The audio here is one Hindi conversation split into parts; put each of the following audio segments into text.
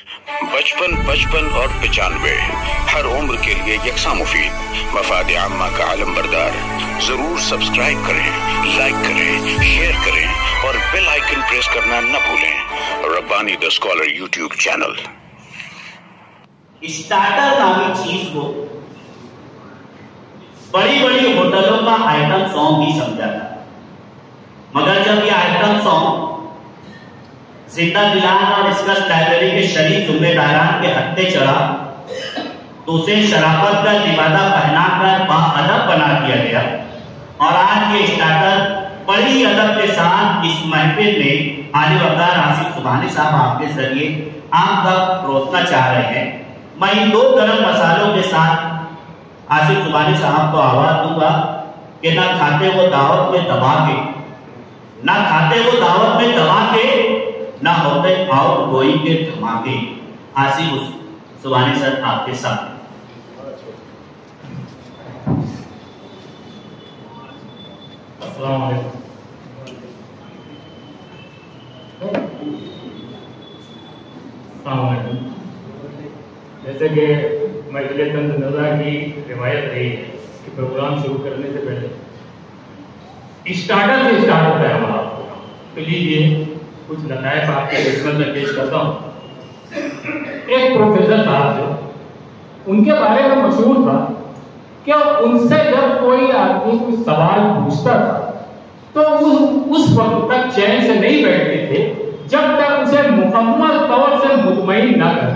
55, 55 और 95 हर उम्र के लिए यकसा मुफीद, मफाद आम्मा का आलम बरदार। जरूर सब्सक्राइब करें, लाइक करें, शेयर करें और बेल आइकन प्रेस करना न भूलें। Rabbani the scholar YouTube channel. Starter नामी चीज को बड़ी बड़ी होटलों का आइटम सॉन्ग ही समझा था, मगर जब यह आइटम सॉन्ग जिंदा दिलान और इसका लाइब्रेरी के शरीफ जुम्मेदारान के हत्थे चढ़ा तो उसे शराफत का लिबादा पहनाकर बाअदब बना दिया गया। और आज ये स्टार्टर बड़ी अदब के साथ इस महफिल में आले वक़्तार आसिफ सुबहानी साहब आपके जरिए आप तक परोसना चाह रहे हैं। मैं इन 2 गरम मसालों के साथ आसिफ सुबहानी साहब को आवाज दूंगा कि ना खाते वो दावत में दबा के, ना खाते वो दावत में दबा के, ना होते आउट गोइंग के धमाके। आसिफ सुबहानी सर आपके साथ। अस्सलाम वालेकुम। जैसे कि मजलिस नज़रा की रिवायत रही है कि प्रोग्राम शुरू करने से पहले स्टार्टर से स्टार्ट होता है हमारा प्रोग्राम, तो लीजिए कुछ लताइफ आपके खिदमत में पेश करता हूँ। एक प्रोफेसर साहब थे, उनके बारे में मशहूर था कि उनसे जब कोई आदमी कोई सवाल पूछता था तो उस वक्त तक चैन से नहीं बैठते थे जब तक उसे मुकम्मल तौर से मुतमईन ना कर।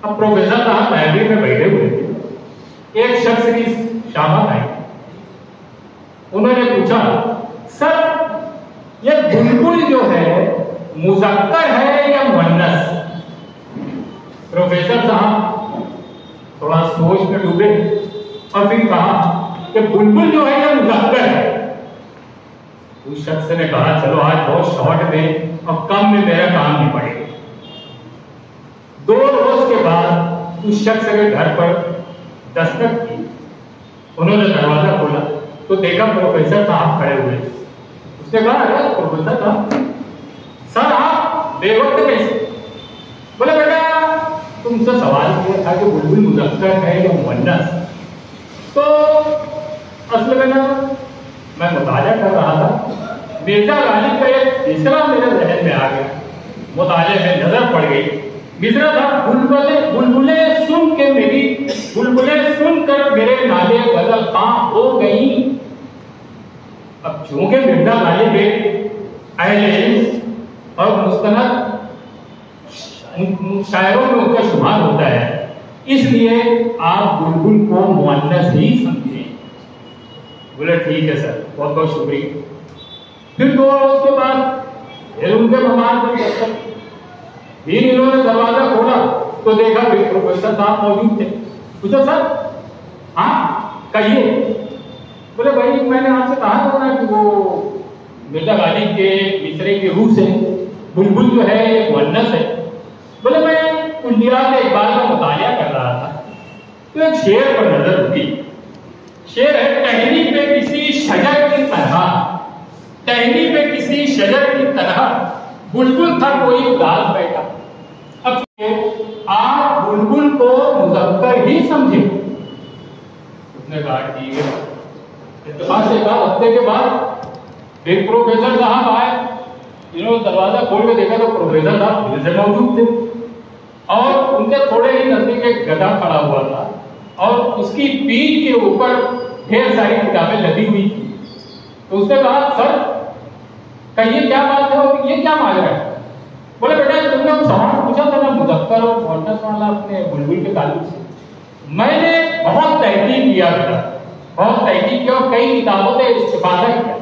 अब प्रोफेसर साहब लाइब्रेरी में बैठे हुए थे, एक शख्स की शामत आई, उन्होंने पूछा, सर ये बुलबुल जो है मुज़क्कर है या मुअन्नस? प्रोफेसर साहब थोड़ा सोच में डूबे और फिर कहा कि बुलबुल जो है ये मुज़क्कर है। उस शख्स ने कहा, चलो आज बहुत शॉर्ट में और कम में मेरा काम नहीं पड़ेगा। 2 रोज के बाद उस शख्स के घर पर दस्तक की, उन्होंने दरवाजा खोला तो देखा प्रोफेसर साहब खड़े हुए। उसने कहा, अरे प्रोफेसर साहब, सर आप बेवक्त कैसे? बोले, बेटा तुमसे सवाल किया था कि बुलबुल मुज़क्कर है या मुअन्नस। तो असल में ना मैं मुताला कर रहा था, मिर्जा गालिब का एक मिसरा मेरे जहन में आ गया, मुताले में नजर पड़ गई। मिसरा था, बुलबुले सुन के मेरी बुलबुले सुनकर मेरे नाले गजल खां हो गई। अब चूंकि मिर्जा गालिब अहले इल्म और मुस्तनद शायरों में उनका शुमार होता है, इसलिए आप बुलबुल को मुअन्नस ही समझें। बोले ठीक है सर, बहुत बहुत शुक्रिया। फिर 2 रोज के बाद फिर उनके मेहमान पर दस्तक, फिर इन्होंने दरवाजा खोला तो देखा प्रोफेसर साहब मौजूद थे। पूछा, सर हाँ कहिए। बोले, भाई मैंने आपसे कहा था ना कि वो मिर्जा गालिब के मिसरे के रूह से बुलबुल जो है ये मुअन्नस है। बोले, मैं कुल्लियात इकबाल का मुतालिया कर रहा था तो एक शेर पर नजर रुकी। शेर है, टहनी पे किसी शजर की तरह, टहनी पे किसी शजर की तरह बुलबुल था कोई उदास बैठा। अब आप बुलबुल को मुज़क्कर ही समझे। उसने कहा ठीक है। इत्तेफाक से 1 हफ्ते के बाद फिर प्रोफेसर साहब आए, इन्होंने दरवाजा खोल के देखा तो प्रोफेसर साहब फिर से मौजूद थे और उनके थोड़े ही नजदीक एक गधा खड़ा हुआ था और उसकी पीठ के ऊपर ढेर सारी किताबें लदी हुई थी। तो उसने कहा, सर कहिए क्या बात है और ये क्या मांग रहा है? बोले, बेटा तुमने वो सवाल पूछा था ना मुज़क्कर और मुअन्नस वाला अपने बुलबुल के ताल्लुक से, मैंने बहुत तहकीक किया बेटा, बहुत तहकीक किया और कई किताबों से इस्तिफादा किया।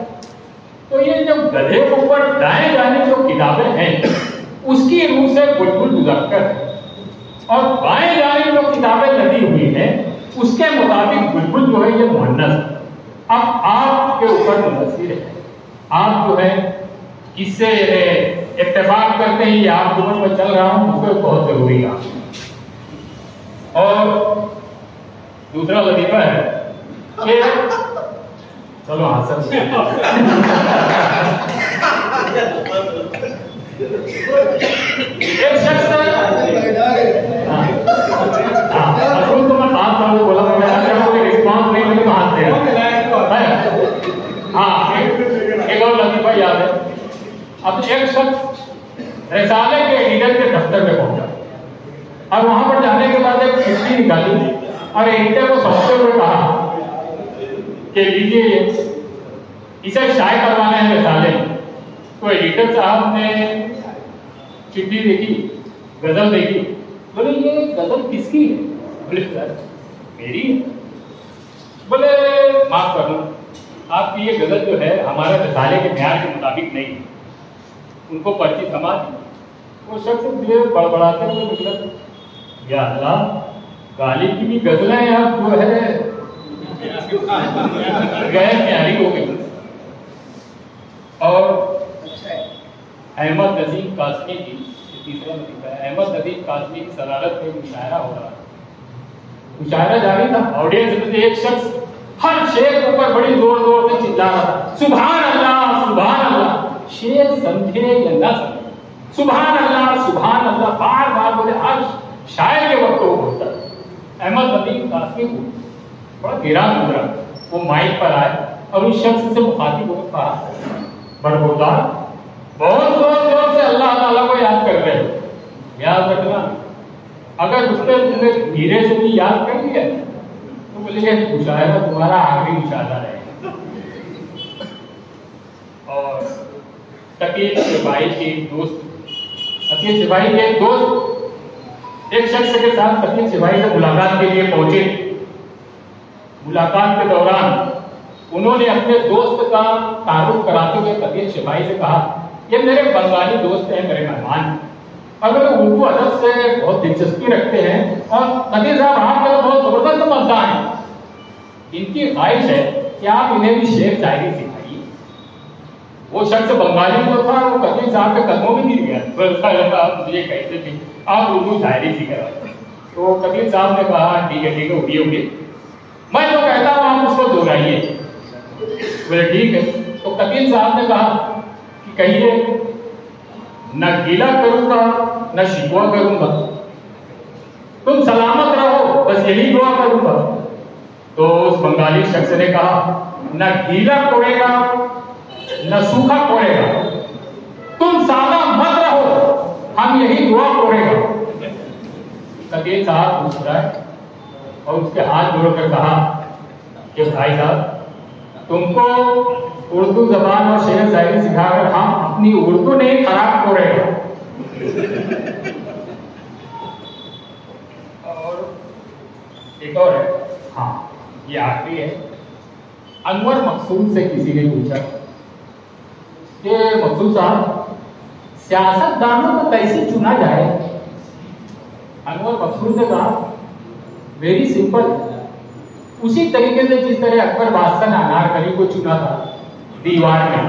तो ये जो गधे के ऊपर दाएं जाने जो किताबें हैं उसकी रूह से बुलबुल मुज़क्कर है और बाएं जाने जो किताबें लदी हुई हैं उसके मुताबिक बुलबुल जो है ये मुअन्नस। अब आपके ऊपर मुनहसिर है, आप जो है इससे इत्तेफाक करते हैं, ये आप जुम्मन में चल रहा हूं मुझे बहुत जरूरी है। और दूसरा वजीफा है कि चलो हासिल एक शख्स हाँ, एक और लतीफा याद है। अब एक शख्स रिसाले के एडिटर के दफ्तर में पहुंचा और वहां पर जाने के बाद एक चिट्ठी निकाली और एडिटर को सौंपते हुए कहा कि लीजिए इसे शाये करवाना है रिसाले में। तो एडिटर साहब ने चिट्ठी देखी, गजल देखी, बोले ये गजल किसकी है? बोले सर मेरी है। बोले माफ करो, आपकी ये गजल जो है हमारे रिसाले के म्यार के मुताबिक नहीं है। उनको पर्ची थमा दी। वो शख्स बड़बड़ाते हुए निकला, या अल्लाह गालिब की भी गजलें अब जो है गैर प्यारी हो गई। और अहमद नजीम कासमी की तीसरा लतीफा है, अहमद नजीम कासमी की सदारत में मुशायरा हो रहा, मुशायरा जारी था। ऑडियंस में से एक शख्स हर शेर के ऊपर बड़ी जोर जोर से चिल्ला रहा था, सुभान अल्लाह सुभान अल्लाह। शेर समझे या न समझे, सुभान अल्लाह बार बार बोले। हर शायर के वक्त वो बोलता। अहमद नदीम कासमी को बड़ा गिरान गुजरा, वो माइक पर आए और उस शख्स से मुखातिब होकर कहा, बरगुरदार बहुत जोर जोर से अल्लाह ताला को याद कर रहे हो, याद रखना अगर उसने तुम्हें धीरे से भी याद कर लिया तो बोले मुशायरा तुम्हारा आखिरी मुशायरा रहेगा। और तकील सिपाही के दोस्त, तकील सिपाही के दोस्त एक शख्स के साथ तकील सिपाही से मुलाकात के लिए पहुंचे। मुलाकात के दौरान उन्होंने अपने दोस्त का तारुफ कराते हुए तकील सिपाही से कहा, ये मेरे बंगाली दोस्त हैं, मेरे मेहमान, अगर उर्दू अदब से बहुत दिलचस्पी रखते हैं और तकील साहब आपके बहुत जबरदस्त मद्दाह हैं, इनकी ख्वाहिश है कि आप इन्हें भी शेर शायरी सिखाइए। वो शख्स बंगाली जो था वो कबीर साहब के कदमों में गिर गया, आप मुझे कैसे भी आप उर्दू शायरी सीखा। तो कबीर साहब ने कहा ठीक है उठिए, मैं जो कहता हूँ आप उसको दोहराइए। बोले ठीक है। तो कबीर साहब ने कहा कि कहिए, न गीला करूंगा न शिकवा करूंगा, तुम सलामत रहो बस यही दुआ करूंगा। तो उस बंगाली शख्स ने कहा, न गीला कोड़ेगा न सूखा कोड़ेगा, तुम सादा मत रहो हम यही दुआ कोड़ेगा। कबीर साहब मुस्कुराए और उसके हाथ जोड़कर कहा कि भाई साहब तुमको उर्दू जबान और शेर शायरी सिखाकर हम अपनी उर्दू नहीं खराब कोड़ेगा। और एक और है, हाँ ये आखिरी है। अनवर मकसूद से किसी ने पूछा कि मकसूद साहब सियासतदानों को कैसे चुना जाए? अनवर मकसूद ने कहा वेरी सिंपल, उसी तरीके से जिस तरह अकबर बादशाह ने अनारकली को चुना था दीवार में।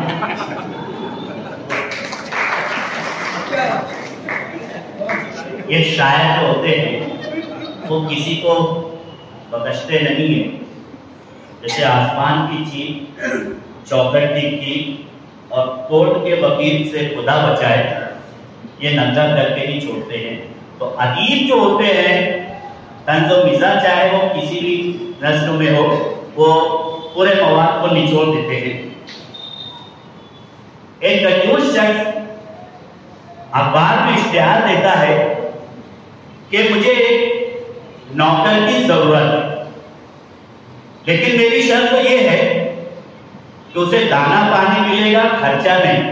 ये शायर जो होते हैं वो किसी को बख्शते नहीं है। जैसे आसमान की चीख, चौखट की और कोर्ट के वकील से खुदा बचाए, ये नंगा करके ही छोड़ते हैं। तो अदीब जो होते हैं तंज़ो मिज़ाज चाहे वो किसी भी नस्ल में हो, वो पूरे मवाद को निचोड़ देते हैं। एक कंजूस शख्स अखबार में इश्तिहार देता है कि मुझे एक नौकर की जरूरत है, लेकिन मेरी शर्त तो ये है कि उसे दाना पानी मिलेगा, खर्चा नहीं।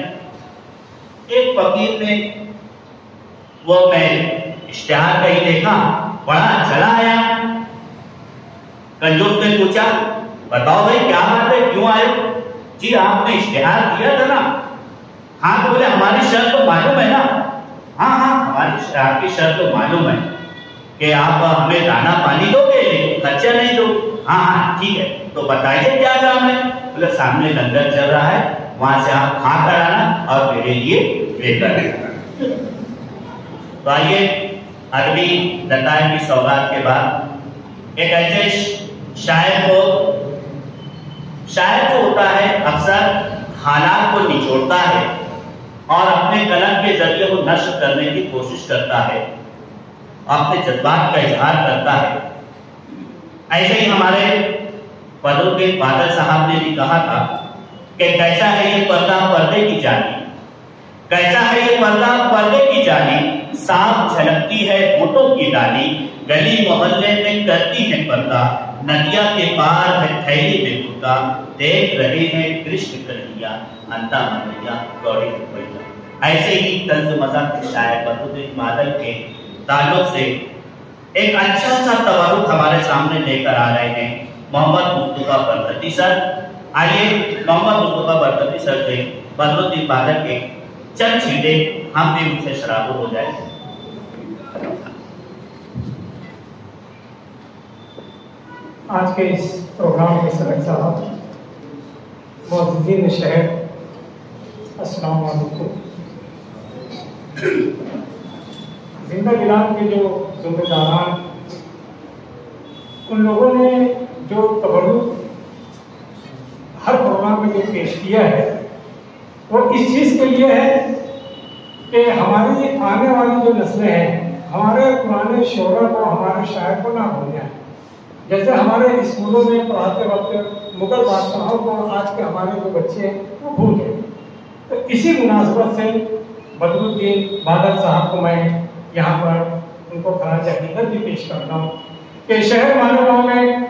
एक फकीर ने वो मैं इश्तिहार कहीं देखा, बड़ा चला आया। कंजूस ने पूछा बताओ भाई क्या बात है, क्यों आए? जी आपने इश्तिहार दिया था ना। हाँ तो बोले हमारी शर्त तो मालूम है ना। हाँ हमारी आपकी शर्त तो मालूम है कि आप हमें दाना पानी दोगे लेकिन खर्चा नहीं दो। हाँ ठीक है, तो बताइए क्या काम है? बोले सामने लंगर चल रहा है, वहां से आप खा कर आना और मेरे लिए बेहतर है। तो आइए अरबी लताए की सौगात के बाद एक ऐसे शायर जो होता है अक्सर हालात को निचोड़ता है और अपने कलम के जरिए वो नष्ट करने की कोशिश करता है, अपने जज्बात का इजहार करता है। ऐसे ही हमारे फजलुद्दीन बादल साहब ने भी कहा था कि कैसा है ये पर्दा पर्दे की जानी, कैसा है ये पर्दा पर्दे की जानी, साफ झलकती है होठों की डाली, गली मोहल्ले में करती है पर्दा, नदिया के पार है थैली में कुर्ता, देख रहे हैं कृष्ण कन्हैया, अंता मनैया गौरी रुपैया। ऐसे ही तंज मजाक के शायर बदरुद्दीन बादल के ताल्लुक से एक अच्छा सा तवारुख हमारे सामने लेकर आ रहे हैं मोहम्मद मुस्तफा बरकती सर। आइए मोहम्मद मुस्तफा बरकती सर से बदरुद्दीन बादल के चंद छींटे हम भी उनसे शराबो हो जाए। आज के इस प्रोग्राम के सदस्य साहब, मौजूदीन शहर, अस्सलाम वालेकुम। जिंदा गिलान के जो जिम्मेदारान, उन लोगों ने जो तवज्जो हर प्रोग्राम में जो पेश किया है वो इस चीज़ के लिए है कि हमारी आने वाली जो नस्लें हैं हमारे पुराने शोरा को, हमारे शायर को ना भूल जाए। जैसे हमारे स्कूलों में पढ़ाते वक्त मुगल बादशाहों को आज के हमारे जो बच्चे हैं वो भूल गए। तो इसी मुनासबत से बदरुद्दीन बादल साहब को मैं यहाँ पर उनको खराज अकीदत भी पेश करता हूँ कि शहर मालेगांव में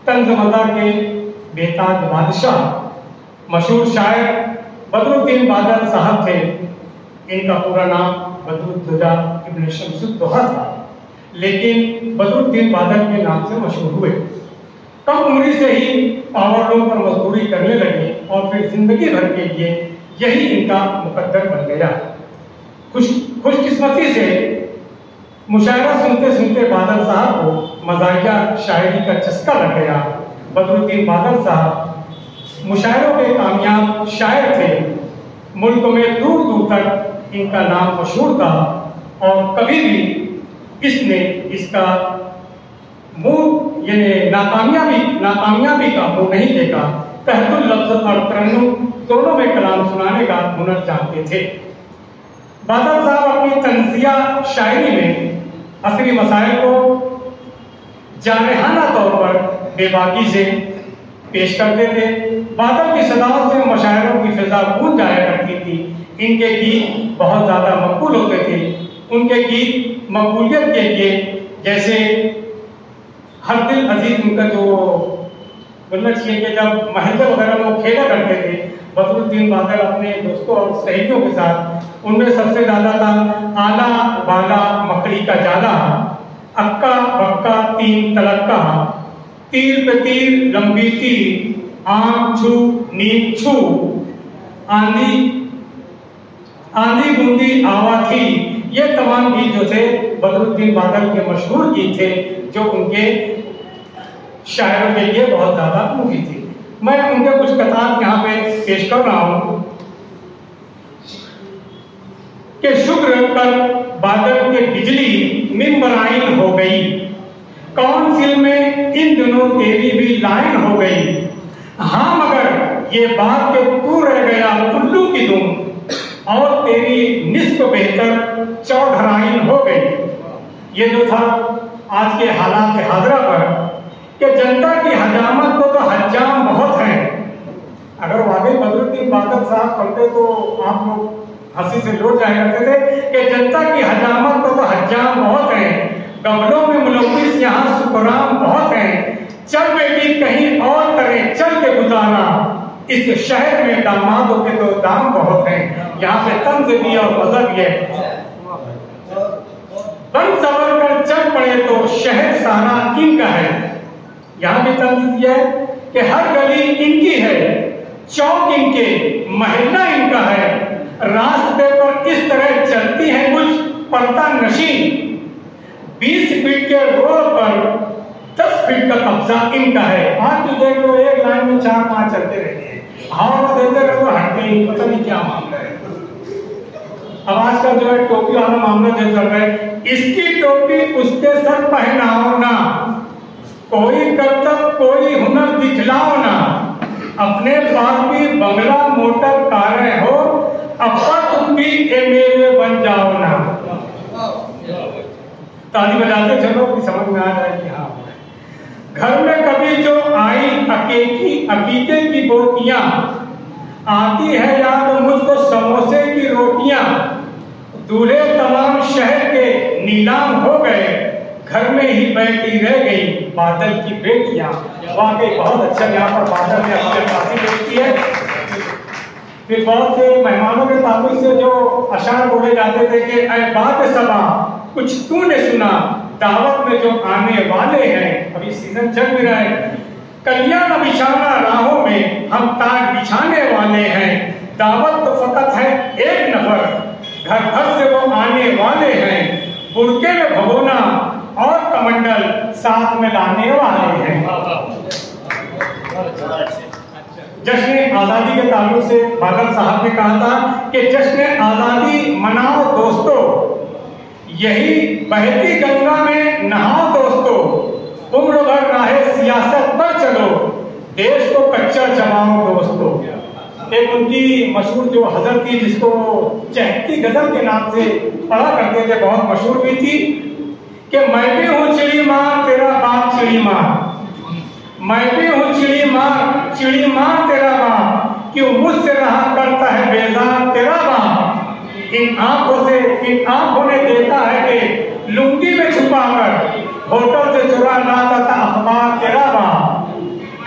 तंज मज़ा के बेताज बादशाह मशहूर शायर बदरुद्दीन बादल साहब थे। इनका पूरा नाम बदरुद्दोजा इब्न शम्सुद्दोहा था, लेकिन बदरुद्दीन बादल के नाम से मशहूर हुए। कम उम्र से ही पावरलूम पर मजदूरी करने लगे और फिर जिंदगी भर के लिए यही इनका मुकद्दर बन गया। खुशकिस्मती से मुशायरा सुनते सुनते बादल साहब को मज़ाहिया शायरी का चस्का लग गया। बदरुद्दीन बादल साहब मुशायरों के कामयाब शायर थे। मुल्क में दूर दूर तक इनका नाम मशहूर था और कभी भी इसने इसका मुंह यानी नाकामयाबी का मुंह नहीं देखा। तहतुल लफ्ज़ और तरन्नुम दोनों में कलाम सुनाने का हुनर जानते थे। बादल साहब अपनी तंज़िया शायरी में असरी मसाइल को जारहाना तौर पर बेबाकी से पेश करते थे। बादल की सदाओं से मुशायरों की फिजा गूंज जाया करती थी। इनके गीत बहुत ज़्यादा मकबूल होते थे। उनके गीत मकबूलियत के लिए जैसे हर दिल अजीज उनका जो बोलना चाहिए कि जब महल्ले वगैरह में खेला करते थे बदरुद्दीन बादल अपने दोस्तों और सहेलियों के साथ, उनमें सबसे ज़्यादा था आला बाला मकड़ी का जाला, अक्का बक्का तीन तलक्का, तीर पे तीर लंबी तीर, आँख छू नींद छू, आंधी बूंदी आवा थी। ये तमाम गीत जो थे बदरुद्दीन बादल के मशहूर गीत थे जो उनके शायरों के लिए बहुत ज़्यादा मुफीद थी। मैं उनके कुछ कतार यहाँ पे पेश कर रहा हूँ कि शुक्र कर बादल के बिजली मिंबराइन हो गई, काउंसिल में इन दिनों तेरी भी लाइन हो गई। हाँ मगर ये बात के तू रह गया उल्लू की दुम और तेरी निस्फ बेहतर चौधराइन हो गई। ये जो था आज के हालात हाजरा पर कि जनता की हजामत को तो हजाम बहुत हैं। अगर वाकई बदरुद्दीन बादल साहब पढ़ते तो आप लोग हंसी से लौट जाया करते थे कि जनता की हजामत को तो हजाम बहुत हैं, गमलों में मुलव्विस यहाँ सुकराम बहुत हैं। चल बेटी कहीं और करें चल के गुजारा, इस शहर में दामादों के तो दाम बहुत हैं। यहाँ पे तंज भी और मजहब भी है। बन सवर कर चल पड़े तो शहर सारा इनका है। यहाँ भी तंज दिया है कि हर गली इनकी है, चौक इनके, महल्ला इनका है। रास्ते पर इस तरह चलती है कुछ पर्दा नशी, 20 फीट के रोड पर 10 फीट का कब्जा इनका है। आज भी देख लो एक लाइन में 4-5 चलते रहते हैं, हवा में देते रहे तो हटते ही पता नहीं क्या मामला है। अब आज का जो है टोपी वाला मामला जो चल रहा है, इसकी टोपी उसके सर पहनाओ ना, कोई करतब कोई हुनर दिखलाओ ना, अपने पास भी बंगला मोटर कारें हो, अपना तुम भी एमएलए बन जाओ ना। ताली बजाते चलो कि समझ में आ जाए कि हाँ। घर में कभी जो आई अकीके की बोतियां, आती है याद मुझको समोसे की रोटियां, दूल्हे तमाम शहर के नीलाम हो गए, घर में ही बैठी रह गई बादल की बेटियां। वाकई बहुत अच्छा यहाँ पर बादल में अपने काफी बेटी है। फिर बहुत से मेहमानों के ताल्लुक से जो अशार बोले जाते थे कि ऐ बात सबा कुछ तूने सुना, दावत में जो आने वाले हैं, अभी सीजन चल भी रहा है, कल्याण बिछाना राहों में हम ताज बिछाने वाले हैं, दावत तो फकत है एक नफर, घर घर से वो आने वाले हैं, बुरके में भगोना और कमंडल साथ में लाने वाले हैं। जश्न आजादी के ताल्लुक से बादल साहब ने कहा था कि जश्न आजादी मनाओ दोस्तों, यही बहती गंगा में नहाओ दोस्तों, उम्र भर राहे सियासत पर चलो, देश को कच्चा जमाओ दोस्तों। एक उनकी मशहूर जो हजर थी जिसको चहकती गजल के नाम से पढ़ा करते थे, बहुत मशहूर हुई थी कि मैं भी हूँ चिड़ी माँ तेरा बाप चिड़ी माँ, मैं भी हूँ चिड़ी माँ तेरा बाप, क्यों मुझसे रहा करता है बेजार तेरा बाप, इन आंखों ने देखा है कि लुंगी में छुपाकर होटल से चुरा लाता था अखबार तेरा बाप,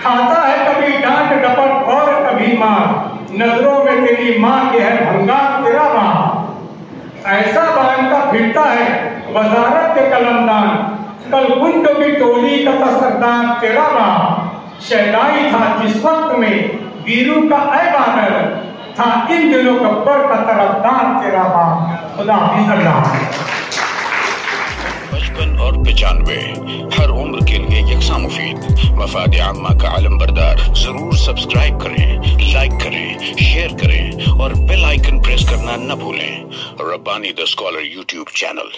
खाता है कभी डांट डपट और कभी मार, नजरों में तेरी माँ के है भंगार तेरा बाप, ऐसा बांधता फिरता है वजारत के कलमदान, कल गुंड की टोली का सरदार तेरा बाप, शहनाई था जिस वक्त में वीरू का ऐ बादल, था इन दिनों गब्बर का तरफदार तेरा बाप। खुदा हाफिज़। अल्लाह। 55 और 95 हर उम्र के लिए यकसा मुफीद। मफाद आम्मा का आलम बरदार। जरूर सब्सक्राइब करें, लाइक करें, शेयर करें और बेल आइकन प्रेस करना न भूलें। Rabbani the scholar YouTube channel.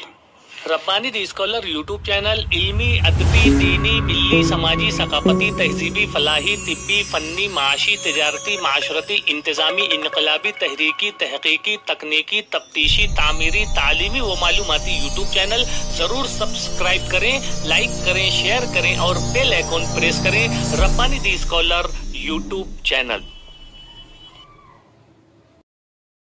Rabbani the scholar YouTube channel इल्मी, अदबी, दीनी, मिल्ली, समाजी, सकाफती, तहजीबी, फलाही, तिब्बी, फन्नी, माशी, तिजारती, माशरती, इंतजामी, इनकलाबी, तहरीकी, तहकीकी, तकनीकी, तफ्तीशी, तामीरी, तालीमी व मालूमाती यूट्यूब चैनल जरूर सब्सक्राइब करें, लाइक करें, शेयर करें और बेल आइकन प्रेस करें। Rabbani the scholar YouTube channel.